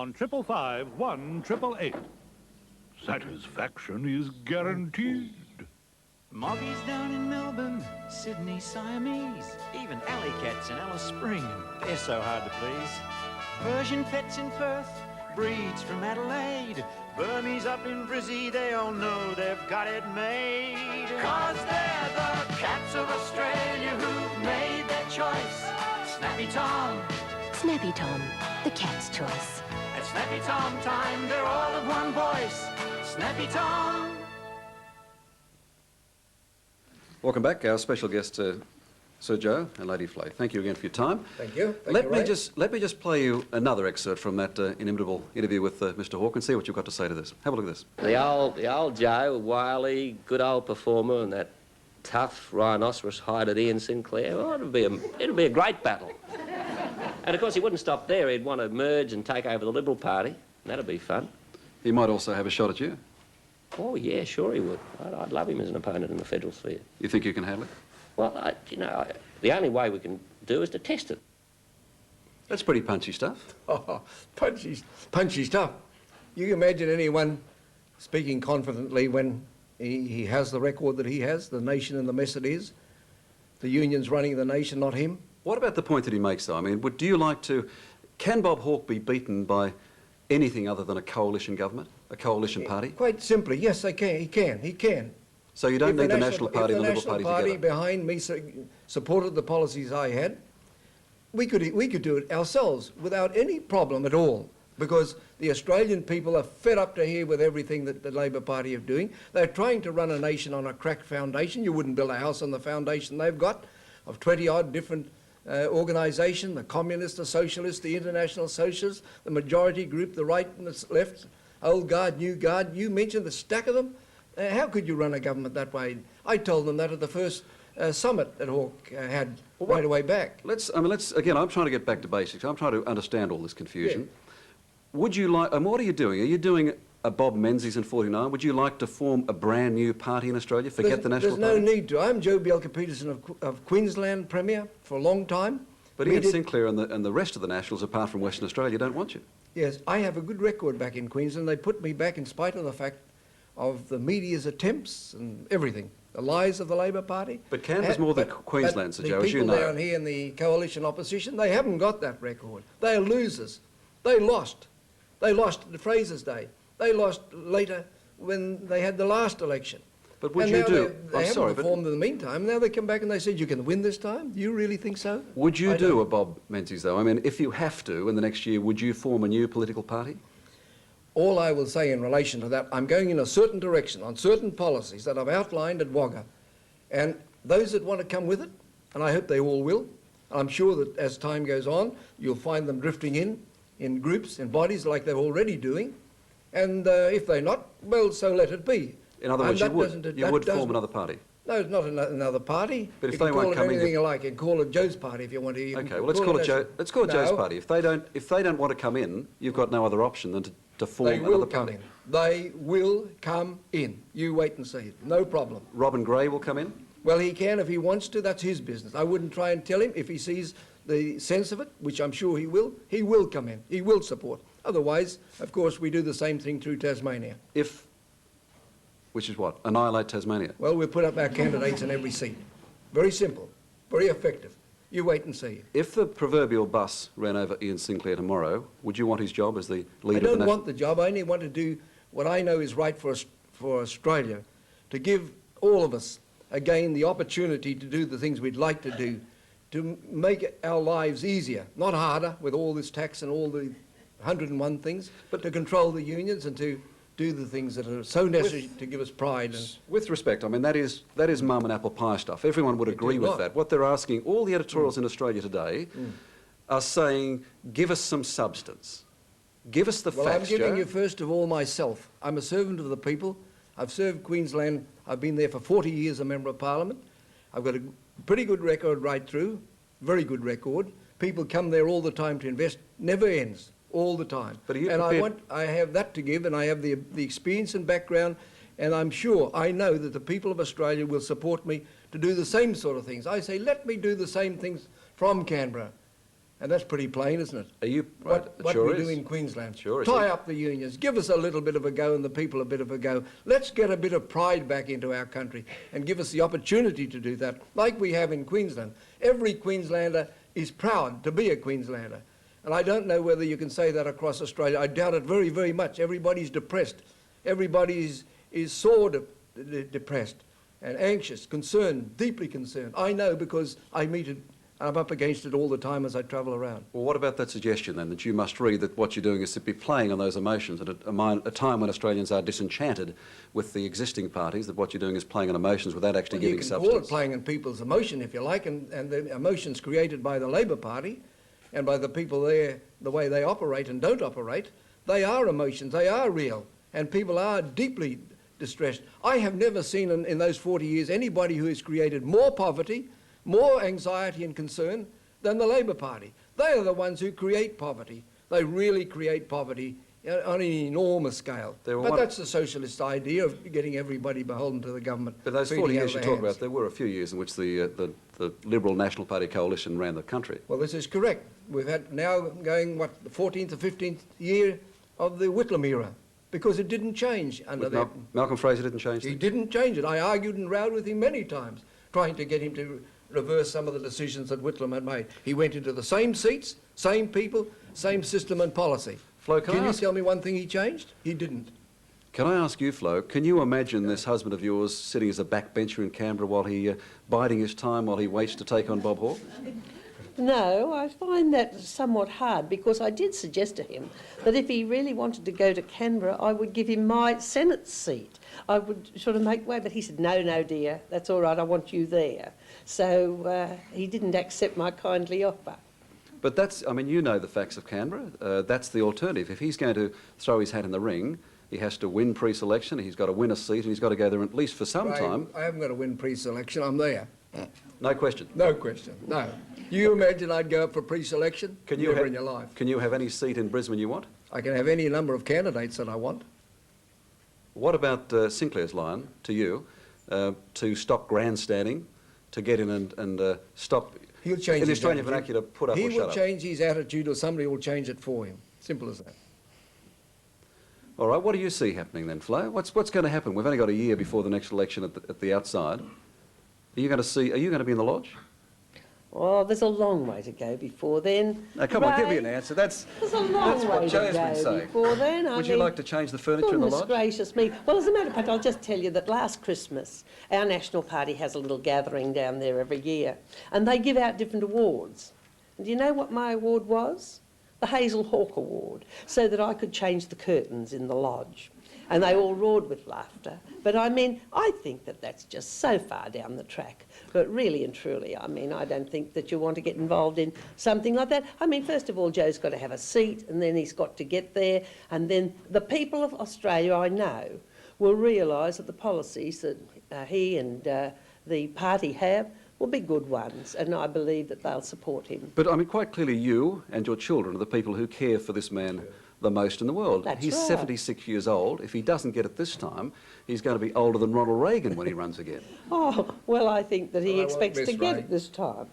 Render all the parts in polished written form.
on 555 1888. Satisfaction is guaranteed. Moggies down in Melbourne, Sydney, Siamese, even alley cats in Alice Spring, they're so hard to please. Persian pets in Perth, breeds from Adelaide, Burmese up in Brizzy, they all know they've got it made. 'Cause they're the cats of Australia who've made their choice. Snappy Tom. Snappy Tom, the cat's choice. At Snappy Tom time, they're all of one voice. Snappy Tom. Welcome back, our special guest, Sir Joe and Lady Flay. Thank you again for your time. Thank you. Let me just play you another excerpt from that inimitable interview with Mr. Hawke and see what you've got to say to this. Have a look at this. The old Joe, wily, good old performer, and that tough rhinoceros-hided Ian Sinclair. Oh, it'd be a great battle. And of course, he wouldn't stop there. He'd want to merge and take over the Liberal Party. That'd be fun. He might also have a shot at you. Oh yeah, sure he would. I'd love him as an opponent in the federal sphere. You think you can handle it? Well, the only way we can do is to test it. That's pretty punchy stuff. Oh, punchy stuff. You can imagine anyone speaking confidently when he has the record that he has, the nation in the mess it is, the union's running the nation, not him. What about the point that he makes, though? I mean, do you like to... Can Bob Hawke be beaten by anything other than a coalition government, a coalition party? Quite simply, yes, he can. So you don't need the National Party and the Liberal Party together? If the National Party behind me supported the policies I had, we could do it ourselves without any problem at all, because the Australian people are fed up to here with everything that the Labor Party are doing. They're trying to run a nation on a cracked foundation. You wouldn't build a house on the foundation they've got of 20-odd different organisations, the Communists, the Socialists, the International Socialists, the majority group, the right and the left, old guard, new guard. You mentioned the stack of them. How could you run a government that way? I told them that at the first summit that Hawke had right away back. Again, I'm trying to get back to basics. I'm trying to understand all this confusion. Yeah. Would you like, and what are you doing? Are you doing a Bob Menzies in 49? Would you like to form a brand new party in Australia? Forget the National Party? There's no need to. I'm Joe Bjelke-Petersen of Queensland Premier for a long time. But Ian Sinclair and the rest of the Nationals, apart from Western Australia, don't want you. Yes, I have a good record back in Queensland. They put me back in spite of the fact of the media's attempts and everything, the lies of the Labor Party. But Canberra's more than Queensland, Sir Joe, as you know. The people down here in the coalition opposition, they haven't got that record. They are losers. They lost. They lost at Fraser's Day. They lost later when they had the last election. But would you do... They haven't performed in the meantime. Now they come back and they said, you can win this time? Do you really think so? Would you do a Bob Menzies, though? I mean, if you have to, in the next year, would you form a new political party? All I will say in relation to that, I'm going in a certain direction on certain policies that I've outlined at Wagga. And those that want to come with it, and I hope they all will, I'm sure that as time goes on, you'll find them drifting in groups, in bodies like they're already doing. And if they're not, well, so let it be. In other words, you would form another party? No, it's not another party. But if they won't come in, anything you like, and call it Joe's party if you want to. Okay, well let's call it Joe's party. If they don't want to come in, you've got no other option than to form another party. They will come in. You wait and see. No problem. Robin Gray will come in? Well, he can if he wants to. That's his business. I wouldn't try and tell him. If he sees the sense of it, which I'm sure he will come in. He will support. Otherwise, of course, we do the same thing through Tasmania. Which is what? Annihilate Tasmania? Well, we'll put up our candidates in every seat. Very simple. Very effective. You wait and see. If the proverbial bus ran over Ian Sinclair tomorrow, would you want his job as the leader of the I don't want the job. I only want to do what I know is right for Australia, to give all of us, again, the opportunity to do the things we'd like to do, to make our lives easier, not harder with all this tax and all the 101 things, but to control the unions and to do the things that are so necessary to give us pride. With respect, I mean, that is mum and apple pie stuff. Everyone would agree with that. What they're asking, all the editorials in Australia today are saying, give us some substance. Give us the facts, Well, I'm giving Joe. you first of all myself. I'm a servant of the people. I've served Queensland. I've been there for 40 years, a member of Parliament. I've got a pretty good record right through, very good record. People come there all the time to invest, never ends. All the time. But I have that to give, and I have the experience and background, and I'm sure, I know that the people of Australia will support me to do the same sort of things. I say, let me do the same things from Canberra. And that's pretty plain, isn't it? Are you... What sure we is. do in Queensland. Sure is. Tie up the unions, give us a little bit of a go and the people a bit of a go. Let's get a bit of pride back into our country and give us the opportunity to do that, like we have in Queensland. Every Queenslander is proud to be a Queenslander. And I don't know whether you can say that across Australia. I doubt it very, very much. Everybody's depressed. Everybody is sore depressed and anxious, concerned, deeply concerned. I know because I meet it. I'm up against it all the time as I travel around. Well, what about that suggestion then, that you must read that what you're doing is simply playing on those emotions at a time when Australians are disenchanted with the existing parties, that what you're doing is playing on emotions without actually giving substance? You can call it playing on people's emotion, if you like, and the emotions created by the Labor Party and by the people there, the way they operate and don't operate, they are emotions, they are real, and people are deeply distressed. I have never seen in those 40 years anybody who has created more poverty, more anxiety and concern than the Labor Party. They are the ones who create poverty. They really create poverty on an enormous scale. But that's the socialist idea of getting everybody beholden to the government. But those 40 years you talk about, there were a few years in which the Liberal National Party coalition ran the country. Well, this is correct. We've had now going, what, the 14th or 15th year of the Whitlam era, because it didn't change under that. Malcolm Fraser didn't change He things? didn't change it. I argued and rowed with him many times, trying to get him to reverse some of the decisions that Whitlam had made. He went into the same seats, same people, same system and policy. Flo, Can you tell me one thing he changed? He didn't. Can I ask you, Flo, can you imagine this husband of yours sitting as a backbencher in Canberra while he, biding his time while he waits to take on Bob Hawke? No, I find that somewhat hard, because I did suggest to him that if he really wanted to go to Canberra, I would give him my Senate seat. I would sort of make way, but he said, no, dear, that's all right, I want you there. So he didn't accept my kindly offer. But that's, I mean, you know the facts of Canberra. That's the alternative. If he's going to throw his hat in the ring, he has to win pre-selection, he's got to win a seat, and he's got to go there at least for some time. I haven't got to win pre-selection, I'm there. No question. No question, no. You imagine I'd go up for pre-selection? Never in your life. Can you have any seat in Brisbane you want? I can have any number of candidates that I want. What about Sinclair's line to you, to stop grandstanding, to get in and stop... He'll change in the his Australian attitude. vernacular, put up or shut He will up. change his attitude, or somebody will change it for him. Simple as that. All right, what do you see happening then, Flo? What's going to happen? We've only got a year before the next election at the outside. Are you going to be in the Lodge? Oh, there's a long way to go before then. Now, come on, give me Ray, an answer. There's a long way what to Joe's been go saying. before then. Would you like to change the furniture in the Goodness Lodge? gracious me. Well, as a matter of fact, I'll just tell you that last Christmas, our National Party has a little gathering down there every year, and they give out different awards. And do you know what my award was? The Hazel Hawke Award, so that I could change the curtains in the Lodge. And they all roared with laughter. But I mean, I think that that's just so far down the track. But really and truly, I mean, I don't think that you want to get involved in something like that. I mean, first of all, Joe's got to have a seat, and then he's got to get there. And then the people of Australia, I know, will realise that the policies that he and the party have will be good ones, and I believe that they'll support him. But, I mean, quite clearly you and your children are the people who care for this man the most in the world. That's He's right. 76 years old. If he doesn't get it this time, he's going to be older than Ronald Reagan when he runs again. Oh, well, I think that he Well, I won't expects to miss get Ray. it this time.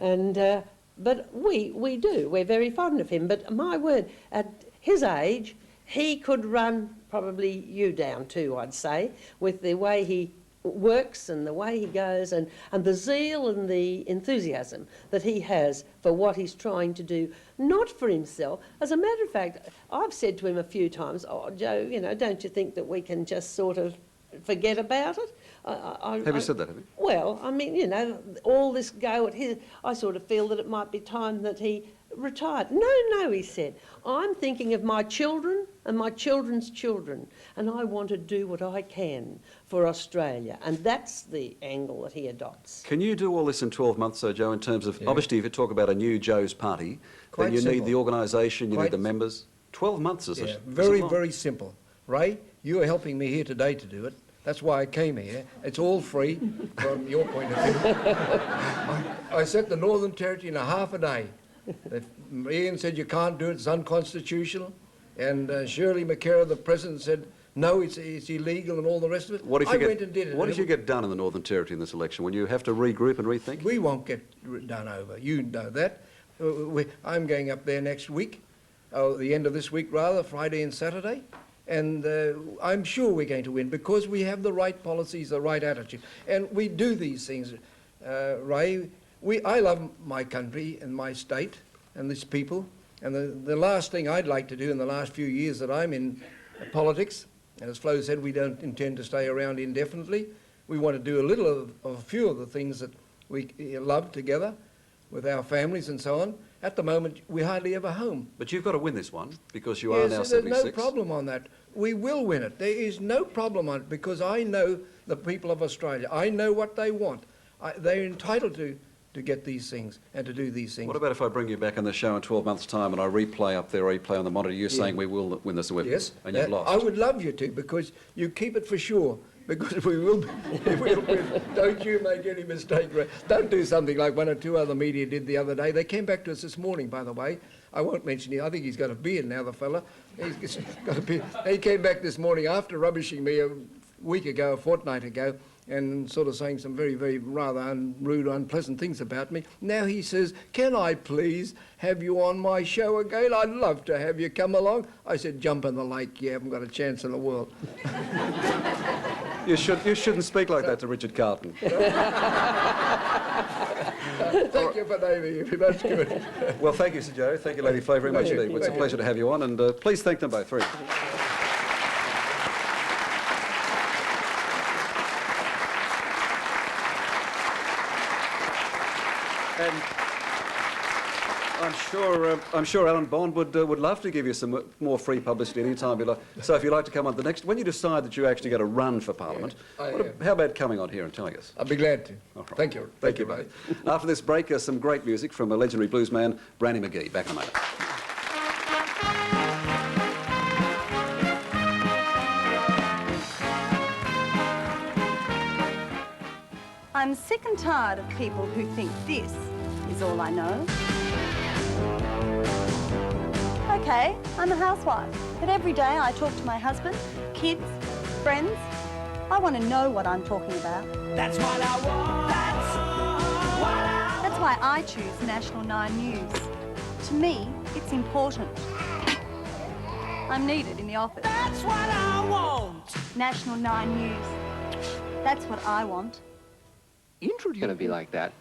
And, but we do. We're very fond of him. But my word, at his age, he could run probably you down too, I'd say, with the way he works and the way he goes and the zeal and the enthusiasm that he has for what he's trying to do, not for himself. As a matter of fact, I've said to him a few times, oh, Joe, you know, don't you think that we can just sort of forget about it? Have you said that, have you? Well, I mean, you know, all this go at his... I sort of feel that it might be time that he retired. No, he said, I'm thinking of my children and my children's children, and I want to do what I can for Australia. And that's the angle that he adopts. Can you do all this in 12 months, though, Joe, in terms of... Obviously, if you talk about a new Joe's party, Quite then you simple. need the organisation, you Quite need the members. 12 months is Yeah, it? very, very simple. Ray, you are helping me here today to do it. That's why I came here. It's all free from your point of view. I set the Northern Territory in a half a day. Ian said you can't do it, it's unconstitutional. And Shirley McKerrow, the president, said no, it's illegal and all the rest of it. What if I you went and did it. What if you get done in the Northern Territory in this election? Will you have to regroup and rethink? We won't get done over. You know that. I'm going up there next week, the end of this week rather, Friday and Saturday, and I'm sure we're going to win because we have the right policies, the right attitude, and we do these things. Ray, I love my country and my state and these people, and the last thing I'd like to do in the last few years that I'm in politics, and as Flo said, we don't intend to stay around indefinitely. We want to do a few of the things that we love together with our families and so on. At the moment, we're hardly ever home. But you've got to win this one because you are Yes, now there's 76. no problem on that. We will win it. There is no problem on it because I know the people of Australia. I know what they want. They're entitled to get these things and to do these things. What about if I bring you back on the show in 12 months' time and I replay on the monitor you saying we will win this and Yes, and you've lost? I would love you to because you keep it for sure. Because we will win. Don't you make any mistake. Don't do something like one or two other media did the other day. They came back to us this morning, by the way. I won't mention it. I think he's got a beard now, the fella. He's got a beard. He came back this morning after rubbishing me a fortnight ago, and sort of saying some very, very rather rude, unpleasant things about me. Now he says, can I please have you on my show again? I'd love to have you come along. I said, jump in the lake. You haven't got a chance in the world. You shouldn't speak like that to Richard Carlton. Thank you for naming me. That's good. Well, thank you, Sir Joe. Thank you, Lady Flo, very much indeed. It's a pleasure to have you on, and please thank them both. Very. And I'm sure Alan Bond would love to give you some more free publicity any time you like. So if you'd like to come on the next, when you decide that you're actually going to run for Parliament, how about coming on here and telling us? I'll be glad to. All right. Thank you. Thank you, mate. After this break, some great music from a legendary bluesman, Brownie McGee. Back in a moment. I'm sick and tired of people who think this is all I know. Okay, I'm a housewife, but every day I talk to my husband, kids, friends. I want to know what I'm talking about. That's what I want. That's why I choose National 9 News. To me, it's important. I'm needed in the office. That's what I want. National 9 News. That's what I want. It's going to be like that